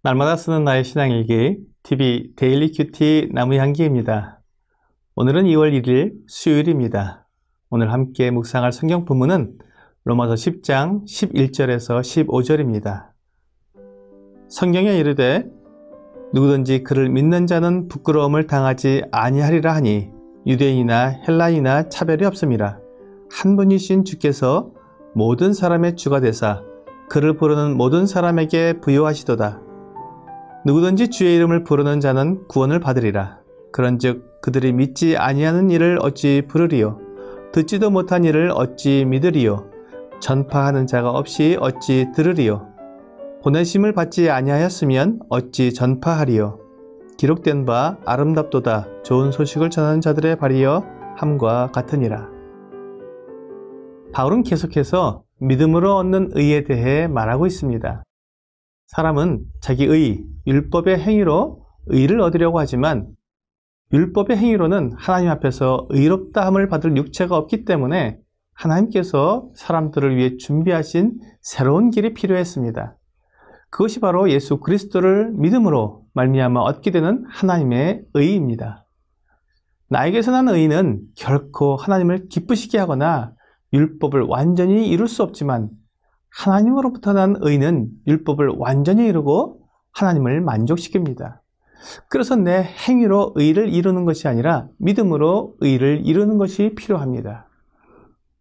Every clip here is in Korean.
날마다 쓰는 나의 신앙일기 TV 데일리 큐티 나무향기입니다. 오늘은 2월 1일 수요일입니다. 오늘 함께 묵상할 성경 본문은 로마서 10장 11절에서 15절입니다. 성경에 이르되 누구든지 그를 믿는 자는 부끄러움을 당하지 아니하리라 하니 유대인이나 헬라인이나 차별이 없음이라. 한 분이신 주께서 모든 사람의 주가 되사 그를 부르는 모든 사람에게 부요하시도다. 누구든지 주의 이름을 부르는 자는 구원을 받으리라. 그런즉 그들이 믿지 아니하는 일을 어찌 부르리요? 듣지도 못한 일을 어찌 믿으리요? 전파하는 자가 없이 어찌 들으리요? 보내심을 받지 아니하였으면 어찌 전파하리요? 기록된 바 아름답도다 좋은 소식을 전하는 자들의 발이여 함과 같으니라. 바울은 계속해서 믿음으로 얻는 의에 대해 말하고 있습니다. 사람은 자기 의, 율법의 행위로 의를 얻으려고 하지만 율법의 행위로는 하나님 앞에서 의롭다함을 받을 육체가 없기 때문에 하나님께서 사람들을 위해 준비하신 새로운 길이 필요했습니다. 그것이 바로 예수 그리스도를 믿음으로 말미암아 얻게 되는 하나님의 의입니다. 나에게서 난 의는 결코 하나님을 기쁘시게 하거나 율법을 완전히 이룰 수 없지만 하나님으로부터 난 의는 율법을 완전히 이루고 하나님을 만족시킵니다. 그래서 내 행위로 의를 이루는 것이 아니라 믿음으로 의를 이루는 것이 필요합니다.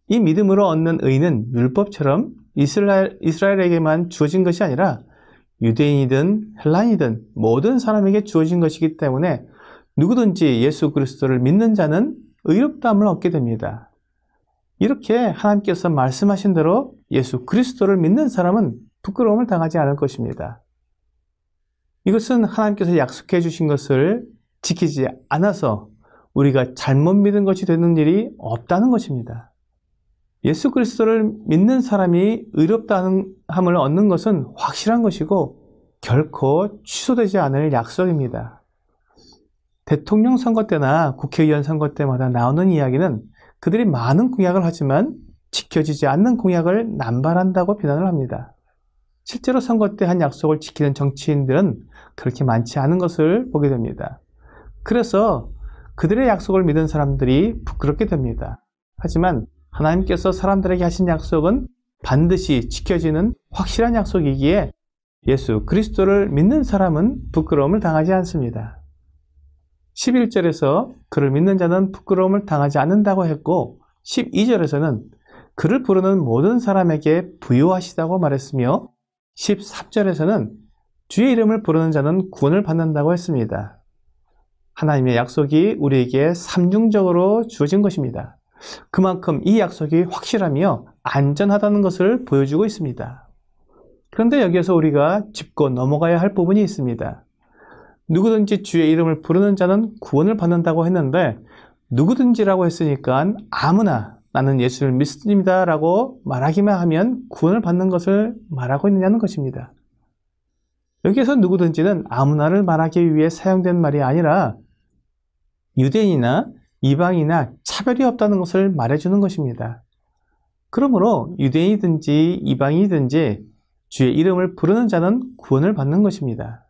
이 믿음으로 얻는 의는 율법처럼 이스라엘에게만 주어진 것이 아니라 유대인이든 헬라인이든 모든 사람에게 주어진 것이기 때문에 누구든지 예수 그리스도를 믿는 자는 의롭다함을 얻게 됩니다. 이렇게 하나님께서 말씀하신 대로 예수 그리스도를 믿는 사람은 부끄러움을 당하지 않을 것입니다. 이것은 하나님께서 약속해 주신 것을 지키지 않아서 우리가 잘못 믿은 것이 되는 일이 없다는 것입니다. 예수 그리스도를 믿는 사람이 의롭다함을 얻는 것은 확실한 것이고 결코 취소되지 않을 약속입니다. 대통령 선거 때나 국회의원 선거 때마다 나오는 이야기는 그들이 많은 공약을 하지만 지켜지지 않는 공약을 남발한다고 비난을 합니다. 실제로 선거 때 한 약속을 지키는 정치인들은 그렇게 많지 않은 것을 보게 됩니다. 그래서 그들의 약속을 믿은 사람들이 부끄럽게 됩니다. 하지만 하나님께서 사람들에게 하신 약속은 반드시 지켜지는 확실한 약속이기에 예수 그리스도를 믿는 사람은 부끄러움을 당하지 않습니다. 11절에서 그를 믿는 자는 부끄러움을 당하지 않는다고 했고 12절에서는 그를 부르는 모든 사람에게 부요하시다고 말했으며 13절에서는 주의 이름을 부르는 자는 구원을 받는다고 했습니다. 하나님의 약속이 우리에게 삼중적으로 주어진 것입니다. 그만큼 이 약속이 확실하며 안전하다는 것을 보여주고 있습니다. 그런데 여기에서 우리가 짚고 넘어가야 할 부분이 있습니다. 누구든지 주의 이름을 부르는 자는 구원을 받는다고 했는데 누구든지라고 했으니까 아무나 나는 예수를 믿습니다 라고 말하기만 하면 구원을 받는 것을 말하고 있느냐는 것입니다. 여기에서 누구든지는 아무나를 말하기 위해 사용된 말이 아니라 유대인이나 이방이나 차별이 없다는 것을 말해주는 것입니다. 그러므로 유대인이든지 이방이든지 주의 이름을 부르는 자는 구원을 받는 것입니다.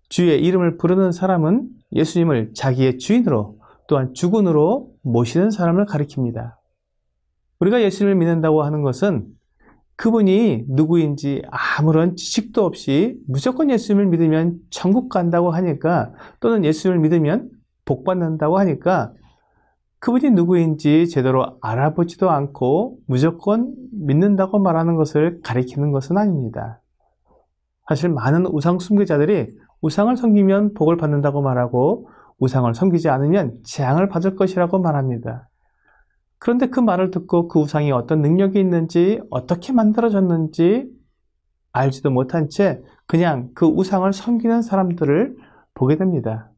주의 이름을 부르는 사람은 예수님을 자기의 주인으로 또한 주군으로 모시는 사람을 가리킵니다. 우리가 예수님을 믿는다고 하는 것은 그분이 누구인지 아무런 지식도 없이 무조건 예수님을 믿으면 천국 간다고 하니까 또는 예수님을 믿으면 복 받는다고 하니까 그분이 누구인지 제대로 알아보지도 않고 무조건 믿는다고 말하는 것을 가리키는 것은 아닙니다. 사실 많은 우상 숭배자들이 우상을 섬기면 복을 받는다고 말하고 우상을 섬기지 않으면 재앙을 받을 것이라고 말합니다. 그런데 그 말을 듣고 그 우상이 어떤 능력이 있는지 어떻게 만들어졌는지 알지도 못한 채 그냥 그 우상을 섬기는 사람들을 보게 됩니다.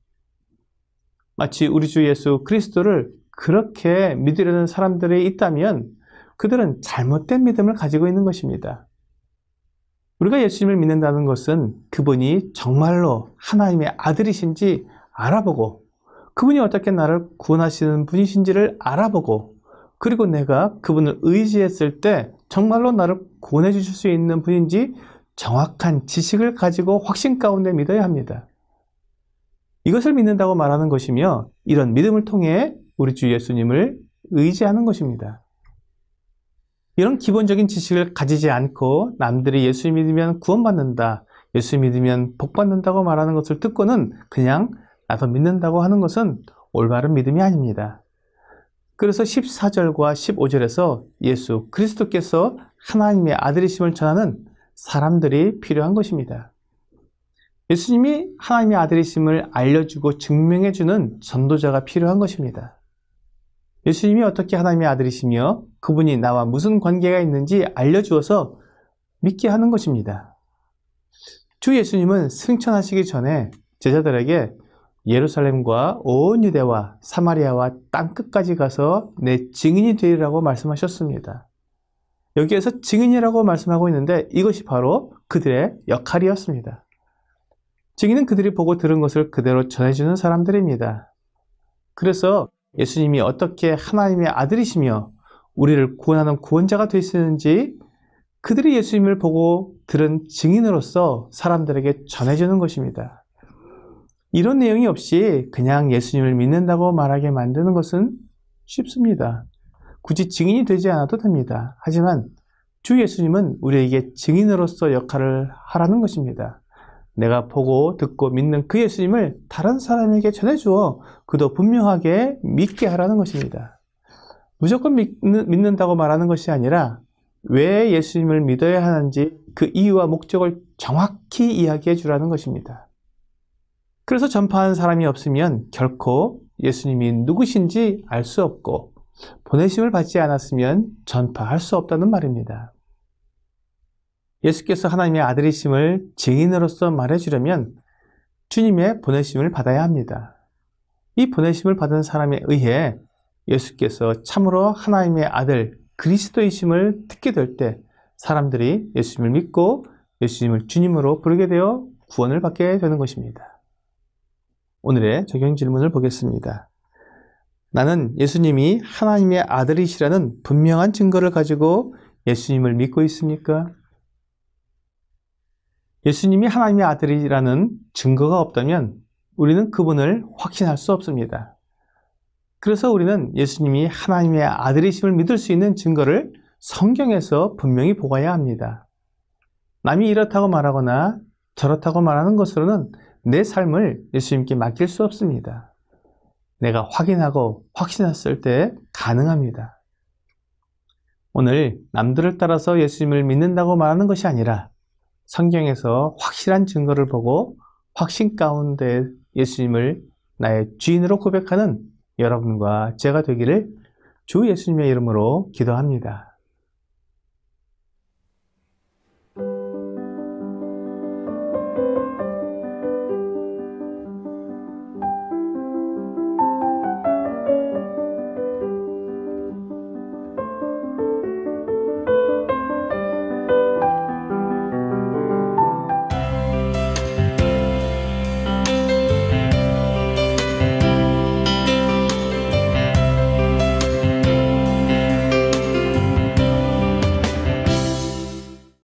마치 우리 주 예수 그리스도를 그렇게 믿으려는 사람들이 있다면 그들은 잘못된 믿음을 가지고 있는 것입니다. 우리가 예수님을 믿는다는 것은 그분이 정말로 하나님의 아들이신지 알아보고 그분이 어떻게 나를 구원하시는 분이신지를 알아보고 그리고 내가 그분을 의지했을 때 정말로 나를 구원해 주실 수 있는 분인지 정확한 지식을 가지고 확신 가운데 믿어야 합니다. 이것을 믿는다고 말하는 것이며 이런 믿음을 통해 우리 주 예수님을 의지하는 것입니다. 이런 기본적인 지식을 가지지 않고 남들이 예수 믿으면 구원받는다, 예수 믿으면 복받는다고 말하는 것을 듣고는 그냥 나도 믿는다고 하는 것은 올바른 믿음이 아닙니다. 그래서 14절과 15절에서 예수 그리스도께서 하나님의 아들이심을 전하는 사람들이 필요한 것입니다. 예수님이 하나님의 아들이심을 알려주고 증명해주는 전도자가 필요한 것입니다. 예수님이 어떻게 하나님의 아들이시며 그분이 나와 무슨 관계가 있는지 알려주어서 믿게 하는 것입니다. 주 예수님은 승천하시기 전에 제자들에게 예루살렘과 온 유대와 사마리아와 땅끝까지 가서 내 증인이 되리라고 말씀하셨습니다. 여기에서 증인이라고 말씀하고 있는데 이것이 바로 그들의 역할이었습니다. 증인은 그들이 보고 들은 것을 그대로 전해주는 사람들입니다. 그래서 예수님이 어떻게 하나님의 아들이시며 우리를 구원하는 구원자가 되시는지 그들이 예수님을 보고 들은 증인으로서 사람들에게 전해주는 것입니다. 이런 내용이 없이 그냥 예수님을 믿는다고 말하게 만드는 것은 쉽습니다. 굳이 증인이 되지 않아도 됩니다. 하지만 주 예수님은 우리에게 증인으로서 역할을 하라는 것입니다. 내가 보고 듣고 믿는 그 예수님을 다른 사람에게 전해주어 그도 분명하게 믿게 하라는 것입니다. 무조건 믿는다고 말하는 것이 아니라 왜 예수님을 믿어야 하는지 그 이유와 목적을 정확히 이야기해 주라는 것입니다. 그래서 전파하는 사람이 없으면 결코 예수님이 누구신지 알 수 없고 보내심을 받지 않았으면 전파할 수 없다는 말입니다. 예수께서 하나님의 아들이심을 증인으로서 말해주려면 주님의 보내심을 받아야 합니다. 이 보내심을 받은 사람에 의해 예수께서 참으로 하나님의 아들 그리스도이심을 듣게 될 때 사람들이 예수님을 믿고 예수님을 주님으로 부르게 되어 구원을 받게 되는 것입니다. 오늘의 적용 질문을 보겠습니다. 나는 예수님이 하나님의 아들이시라는 분명한 증거를 가지고 예수님을 믿고 있습니까? 예수님이 하나님의 아들이라는 증거가 없다면 우리는 그분을 확신할 수 없습니다. 그래서 우리는 예수님이 하나님의 아들이심을 믿을 수 있는 증거를 성경에서 분명히 보아야 합니다. 남이 이렇다고 말하거나 저렇다고 말하는 것으로는 내 삶을 예수님께 맡길 수 없습니다. 내가 확인하고 확신했을 때 가능합니다. 오늘 남들을 따라서 예수님을 믿는다고 말하는 것이 아니라 성경에서 확실한 증거를 보고 확신 가운데 예수님을 나의 주인으로 고백하는 여러분과 제가 되기를 주 예수님의 이름으로 기도합니다.